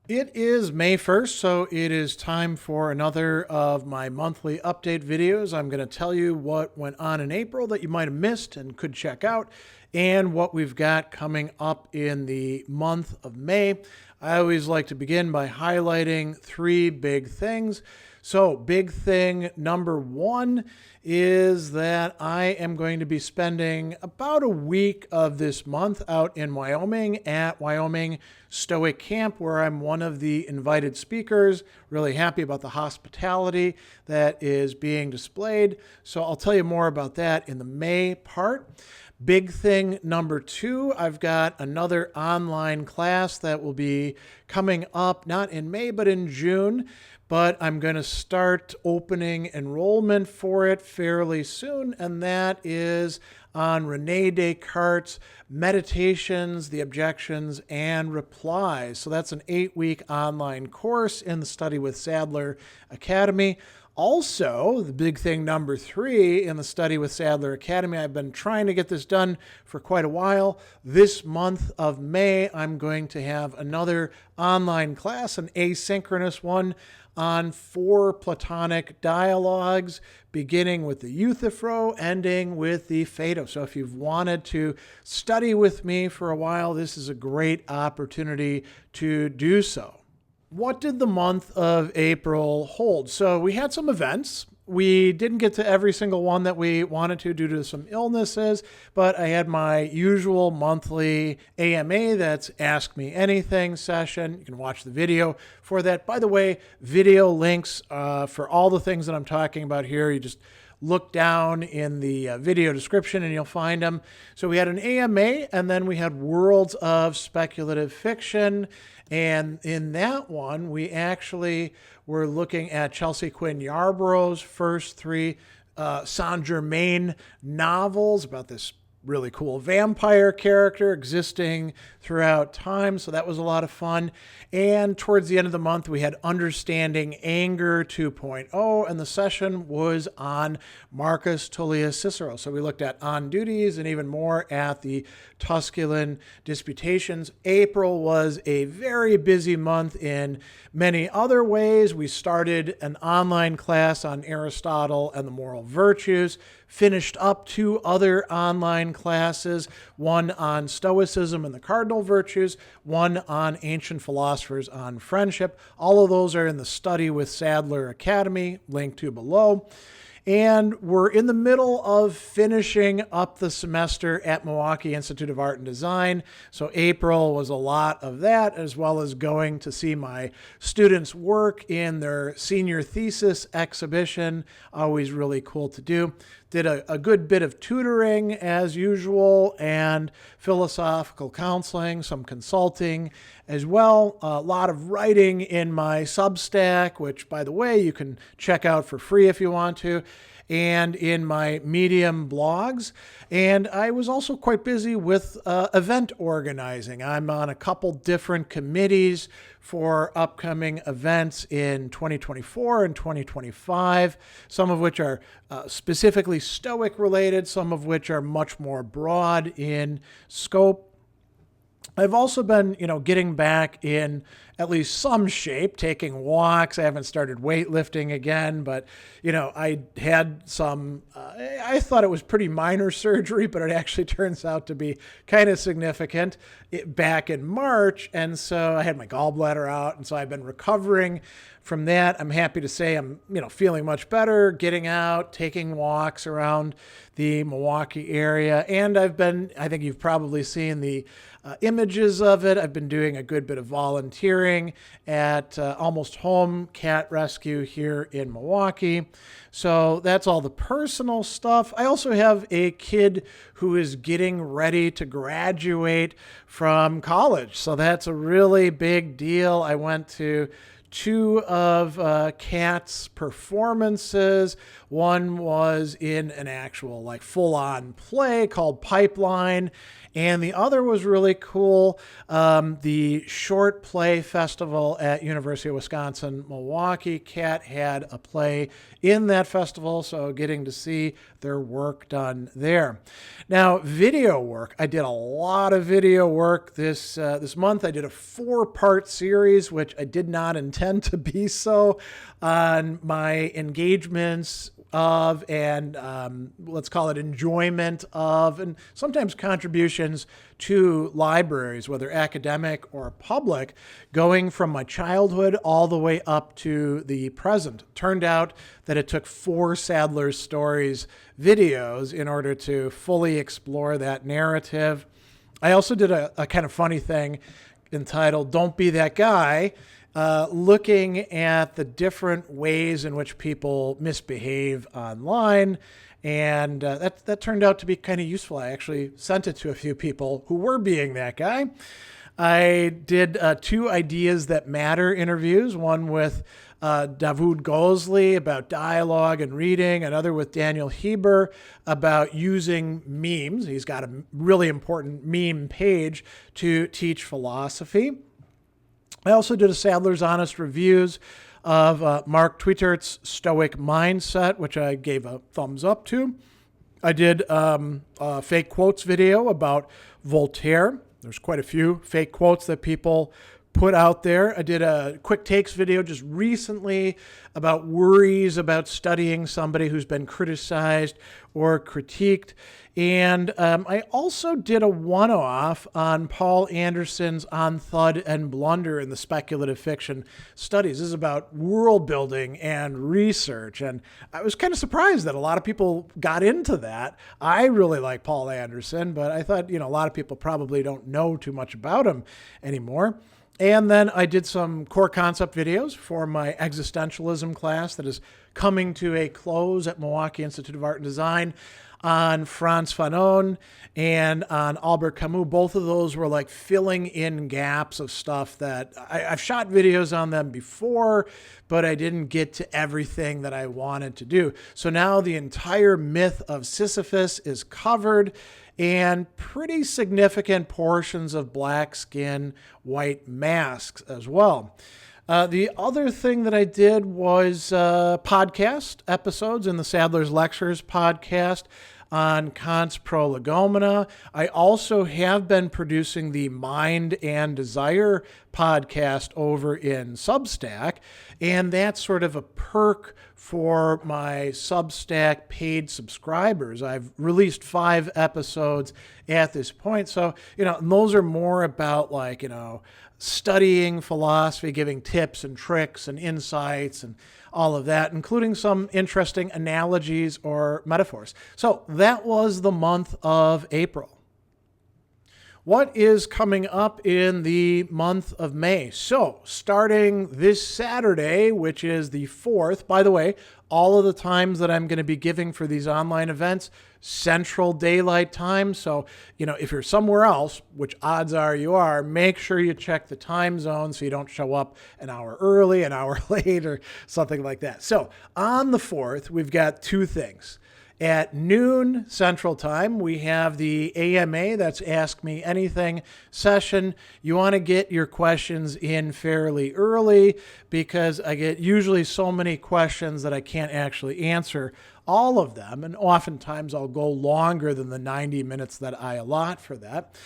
It is May 1st, so it is time for another of my monthly update videos. I'm going to tell you what went on in April that you might have missed and could check out, and what we've got coming up in the month of May. I always like to begin by highlighting three big things. So, big thing number one is that I am going to be spending about a week of this month out in Wyoming at Wyoming Stoic Camp, where I'm one of the invited speakers. Really happy about the hospitality that is being displayed. So I'll tell you more about that in the May part. Big thing number two, I've got another online class that will be coming up, not in May, but in June. But I'm going to start opening enrollment for it fairly soon, and that is on Rene Descartes' Meditations, the Objections, and Replies. So that's an 8-week online course in the Study with Sadler Academy. Also, the big thing number three in the Study with Sadler Academy, I've been trying to get this done for quite a while. This month of May, I'm going to have another online class, an asynchronous one, on 4 Platonic dialogues, beginning with the Euthyphro, ending with the Phaedo. So if you've wanted to study with me for a while, this is a great opportunity to do so. What did the month of April hold? So we had some events. We didn't get to every single one that we wanted to due to some illnesses, but I had my usual monthly AMA, that's Ask Me Anything session. You can watch the video for that. By the way, video links for all the things that I'm talking about here, you just look down in the video description and you'll find them. So we had an AMA, and then we had Worlds of Speculative Fiction. And in that one, we actually were looking at Chelsea Quinn Yarborough's first 3 Saint Germain novels about this really cool vampire character existing throughout time. So that was a lot of fun. And towards the end of the month, we had Understanding Anger 2.0, and the session was on Marcus Tullius Cicero. So we looked at On Duties and even more at the Tusculan Disputations. April was a very busy month in many other ways. We started an online class on Aristotle and the moral virtues, finished up 2 other online classes, one on Stoicism and the cardinal virtues, one on ancient philosophers on friendship. All of those are in the Study with Sadler Academy, linked to below. And we're in the middle of finishing up the semester at Milwaukee Institute of Art and Design. So April was a lot of that, as well as going to see my students work in their senior thesis exhibition. Always really cool to do. Did a good bit of tutoring as usual, and philosophical counseling, some consulting as well. A lot of writing in my Substack, which, by the way, you can check out for free if you want to, and in my Medium blogs. And I was also quite busy with event organizing. I'm on a couple different committees for upcoming events in 2024 and 2025, some of which are specifically Stoic related, some of which are much more broad in scope. I've also been, getting back in at least some shape, taking walks. I haven't started weightlifting again, but, I had some, I thought it was pretty minor surgery, but it actually turns out to be kind of significant back in March. And so I had my gallbladder out. And so I've been recovering from that. I'm happy to say I'm, feeling much better, getting out, taking walks around the Milwaukee area. And I think you've probably seen the images of it. I've been doing a good bit of volunteering at Almost Home Cat Rescue here in Milwaukee. So that's all the personal stuff. I also have a kid who is getting ready to graduate from college. So that's a really big deal. I went to 2 of Kat's performances. One was in an actual full-on play called Pipeline, And the other was really cool. The Short Play Festival at University of Wisconsin-Milwaukee. Kat had a play in that festival, so getting to see their work done there. Now, video work. I did a lot of video work this month. I did a 4-part series, which I did not intend to be so, on my engagements of and let's call it enjoyment of, and sometimes contributions to libraries, whether academic or public, going from my childhood all the way up to the present. Turned out that it took 4 Sadler's Stories videos in order to fully explore that narrative. I also did a kind of funny thing entitled Don't Be That Guy, looking at the different ways in which people misbehave online. And that turned out to be kind of useful. I actually sent it to a few people who were being that guy. I did 2 Ideas That Matter interviews, one with Davud Gozli about dialogue and reading, another with Daniel Heber about using memes. He's got a really important meme page to teach philosophy. I also did a Sadler's Honest Reviews of Mark Twittert's Stoic Mindset, which I gave a thumbs up to. I did a fake quotes video about Voltaire. There's quite a few fake quotes that people put out there. I did a quick takes video just recently about worries about studying somebody who's been criticized or critiqued. And I also did a one-off on Paul Anderson's On Thud and Blunder in the Speculative Fiction studies. This is about world building and research. And I was kind of surprised that a lot of people got into that. I really like Paul Anderson, but I thought, a lot of people probably don't know too much about him anymore. And then I did some core concept videos for my existentialism class that is coming to a close at Milwaukee Institute of Art and Design, on Frantz Fanon and on Albert Camus. Both of those were like filling in gaps of stuff that I've shot videos on them before, but I didn't get to everything that I wanted to do. So now the entire myth of Sisyphus is covered, and pretty significant portions of black skin, white masks as well. The other thing that I did was podcast episodes in the Sadler's Lectures podcast on Kant's Prolegomena. I also have been producing the Mind and Desire podcast over in Substack, and that's sort of a perk for my Substack paid subscribers. I've released 5 episodes at this point. So, and those are more about studying philosophy, giving tips and tricks and insights and all of that, including some interesting analogies or metaphors. So that was the month of April. What is coming up in the month of May? So starting this Saturday, which is the 4th, by the way, all of the times that I'm going to be giving for these online events, Central Daylight Time. So, if you're somewhere else, which odds are you are, make sure you check the time zone so you don't show up an hour early, an hour late, or something like that. So on the 4th, we've got 2 things. At noon Central Time, we have the AMA, that's Ask Me Anything session. You want to get your questions in fairly early because I get usually so many questions that I can't actually answer all of them. And oftentimes I'll go longer than the 90 minutes that I allot for that.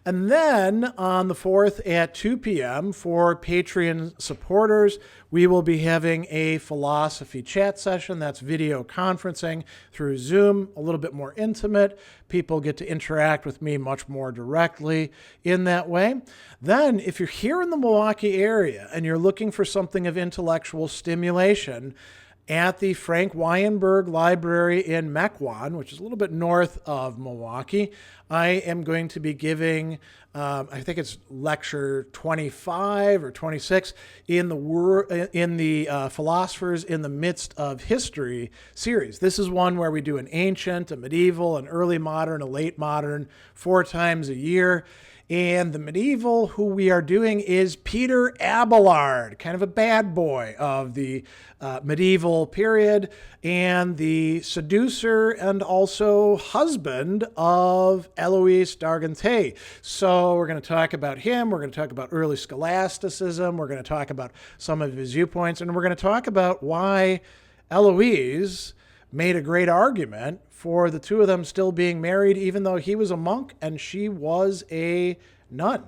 And then on the 4th at 2 p.m. for Patreon supporters, we will be having a philosophy chat session. That's video conferencing through Zoom, a little bit more intimate. People get to interact with me much more directly in that way. Then if you're here in the Milwaukee area and you're looking for something of intellectual stimulation, at the Frank Weinberg Library in Mequon, which is a little bit north of Milwaukee, I am going to be giving, I think it's lecture 25 or 26 in the Philosophers in the Midst of History series. This is one where we do an ancient, a medieval, an early modern, a late modern, 4 times a year. And the medieval who we are doing is Peter Abelard, kind of a bad boy of the medieval period, and the seducer and also husband of Heloise d'Argenteuil. So we're going to talk about him. We're going to talk about early scholasticism. We're going to talk about some of his viewpoints, and we're going to talk about why Heloise made a great argument for the two of them still being married, even though he was a monk and she was a nun.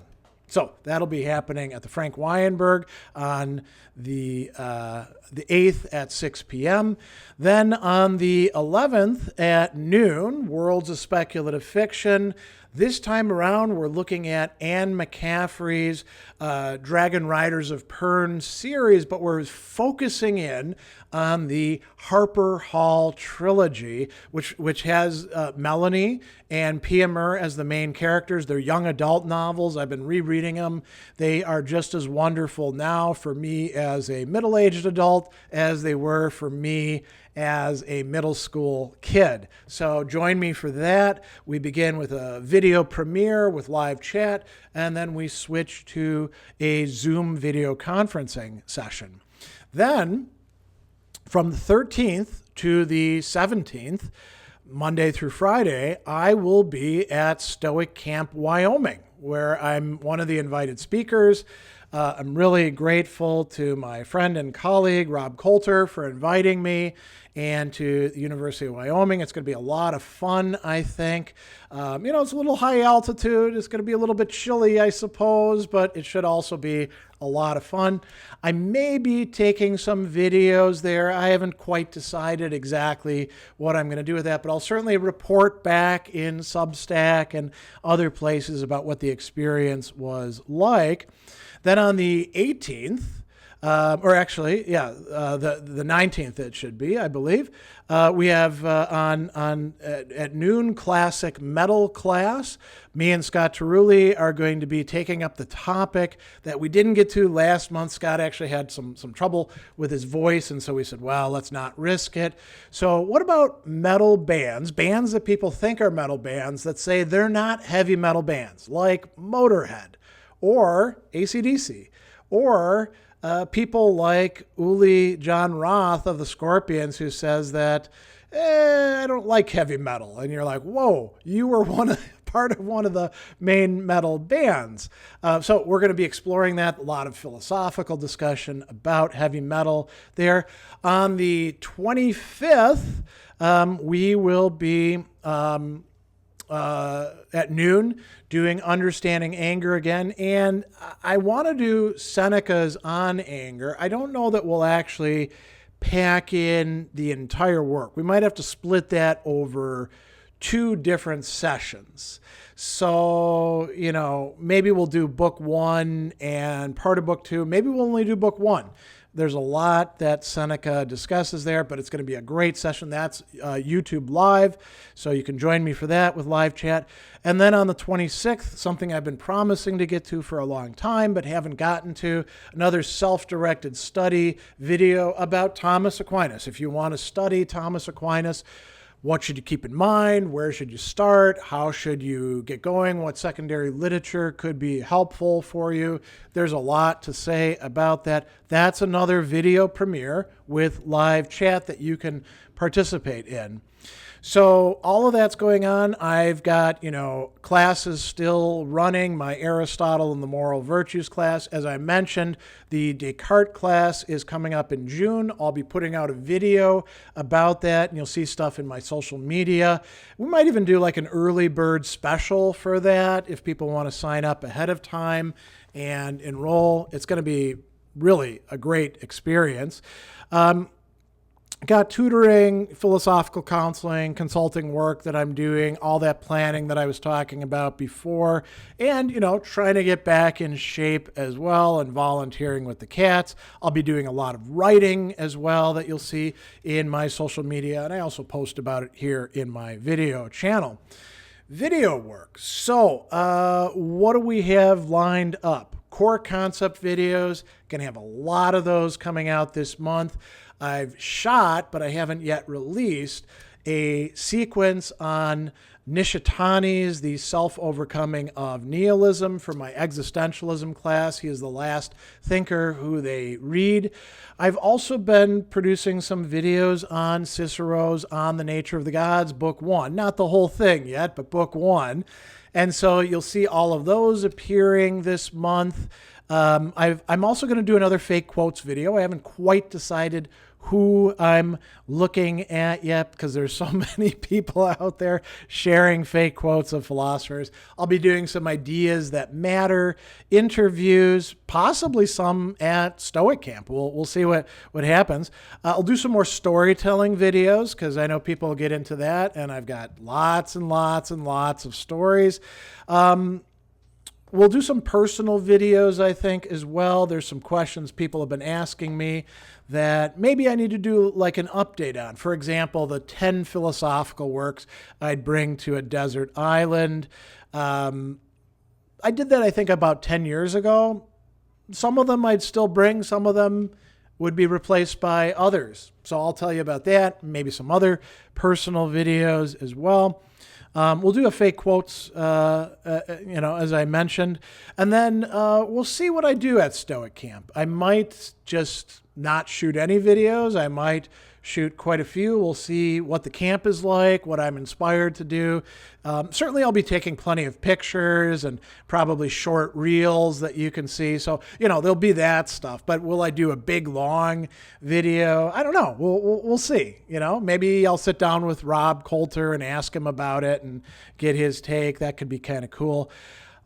So that'll be happening at the Frank Weinberg on the 8th at 6 p.m. Then on the 11th at noon, Worlds of Speculative Fiction. This time around, we're looking at Anne McCaffery's Dragon Riders of Pern series, but we're focusing in on the Harper Hall trilogy, which has Melanie and Pia Mur as the main characters. They're young adult novels. I've been rereading them. They are just as wonderful now for me as a middle-aged adult as they were for me as a middle school kid. So join me for that. We begin with a video premiere with live chat, and then we switch to a Zoom video conferencing session. Then from the 13th to the 17th, Monday through Friday, I will be at Stoic Camp, Wyoming, where I'm one of the invited speakers. I'm really grateful to my friend and colleague, Rob Coulter, for inviting me, and to the University of Wyoming. It's going to be a lot of fun, I think. It's a little high altitude. It's going to be a little bit chilly, I suppose, but it should also be a lot of fun. I may be taking some videos there. I haven't quite decided exactly what I'm going to do with that, but I'll certainly report back in Substack and other places about what the experience was like. Then on the 18th, the 19th it should be, I believe, we have at noon classic metal class. Me and Scott Terulli are going to be taking up the topic that we didn't get to last month. Scott actually had some trouble with his voice, and so we said, well, let's not risk it. So what about metal bands that people think are metal bands that say they're not heavy metal bands, like Motorhead or AC/DC, or people like Uli John Roth of the Scorpions, who says that, I don't like heavy metal. And you're like, whoa, you were part of one of the main metal bands. So we're going to be exploring that. A lot of philosophical discussion about heavy metal there. On the 25th, we will be at noon doing Understanding Anger again. And I want to do Seneca's On Anger. I don't know that we'll actually pack in the entire work. We might have to split that over 2 different sessions. So, maybe we'll do book 1 and part of book 2. Maybe we'll only do book 1. There's a lot that Seneca discusses there, but it's going to be a great session. That's YouTube Live, so you can join me for that with live chat. And then on the 26th, something I've been promising to get to for a long time but haven't gotten to, another self-directed study video about Thomas Aquinas. If you want to study Thomas Aquinas, what should you keep in mind? Where should you start? How should you get going? What secondary literature could be helpful for you? There's a lot to say about that. That's another video premiere with live chat that you can participate in. So all of that's going on. I've got, classes still running, my Aristotle and the Moral Virtues class. As I mentioned, the Descartes class is coming up in June. I'll be putting out a video about that, and you'll see stuff in my social media. We might even do like an early bird special for that if people want to sign up ahead of time and enroll. It's going to be really a great experience. Got tutoring, philosophical counseling, consulting work that I'm doing, all that planning that I was talking about before, and, trying to get back in shape as well and volunteering with the cats. I'll be doing a lot of writing as well that you'll see in my social media, and I also post about it here in my video channel. Video work. So what do we have lined up? Core concept videos. Going to have a lot of those coming out this month. I've shot, but I haven't yet released, a sequence on Nishitani's The Self-Overcoming of Nihilism for my existentialism class. He is the last thinker who they read. I've also been producing some videos on Cicero's On the Nature of the Gods, Book 1. Not the whole thing yet, but Book 1. And so you'll see all of those appearing this month. I'm also going to do another fake quotes video. I haven't quite decided who I'm looking at yet because there's so many people out there sharing fake quotes of philosophers. I'll be doing some ideas that matter, interviews, possibly some at Stoic Camp. We'll see what happens. I'll do some more storytelling videos because I know people get into that, and I've got lots and lots and lots of stories. We'll do some personal videos, I think, as well. There's some questions people have been asking me that maybe I need to do like an update on. For example, the 10 philosophical works I'd bring to a desert island. I did that, I think, about 10 years ago. Some of them I'd still bring. Some of them would be replaced by others. So I'll tell you about that, maybe some other personal videos as well. We'll do a fake quotes, as I mentioned, and then we'll see what I do at Stoic Camp. I might just not shoot any videos. I might shoot quite a few. We'll see what the camp is like, what I'm inspired to do. Certainly I'll be taking plenty of pictures and probably short reels that you can see. So, there'll be that stuff. But will I do a big, long video? I don't know. We'll see. Maybe I'll sit down with Rob Coulter and ask him about it and get his take. That could be kind of cool.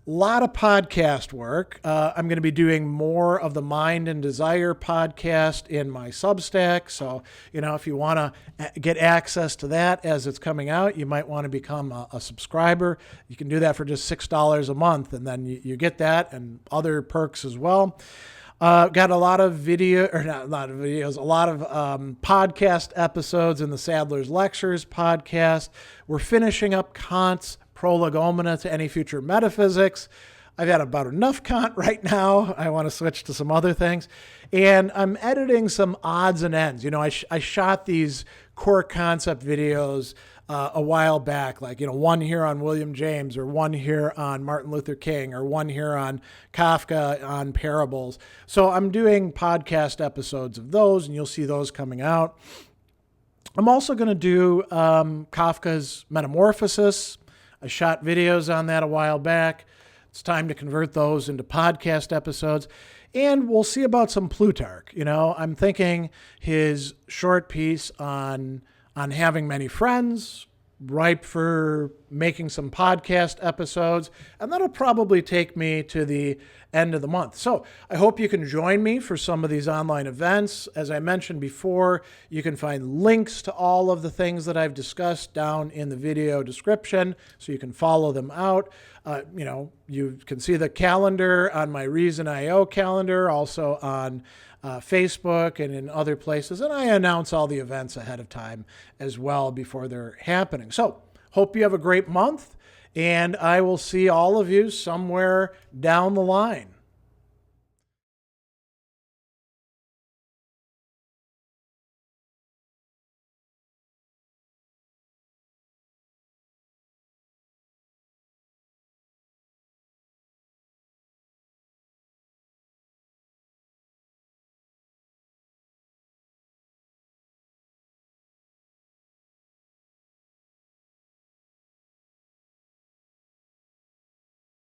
A lot of podcast work. I'm going to be doing more of the Mind and Desire podcast in my Substack. So, if you want to get access to that as it's coming out, you might want to become a subscriber. You can do that for just $6 a month, and then you get that and other perks as well. Got a lot of a lot of podcast episodes in the Sadler's Lectures podcast. We're finishing up Kant's Prolegomena to Any Future Metaphysics. I've had about enough Kant right now. I want to switch to some other things. And I'm editing some odds and ends. I shot these core concept videos a while back, like, one here on William James, or one here on Martin Luther King, or one here on Kafka on parables. So I'm doing podcast episodes of those, and you'll see those coming out. I'm also going to do Kafka's Metamorphosis. I shot videos on that a while back. It's time to convert those into podcast episodes. And we'll see about some Plutarch. I'm thinking his short piece on having many friends, ripe for making some podcast episodes, and that'll probably take me to the end of the month. So I hope you can join me for some of these online events. As I mentioned before, you can find links to all of the things that I've discussed down in the video description, so you can follow them out. You can see the calendar on my Reason.io calendar, also on Facebook and in other places. And I announce all the events ahead of time as well before they're happening. So hope you have a great month, and I will see all of you somewhere down the line.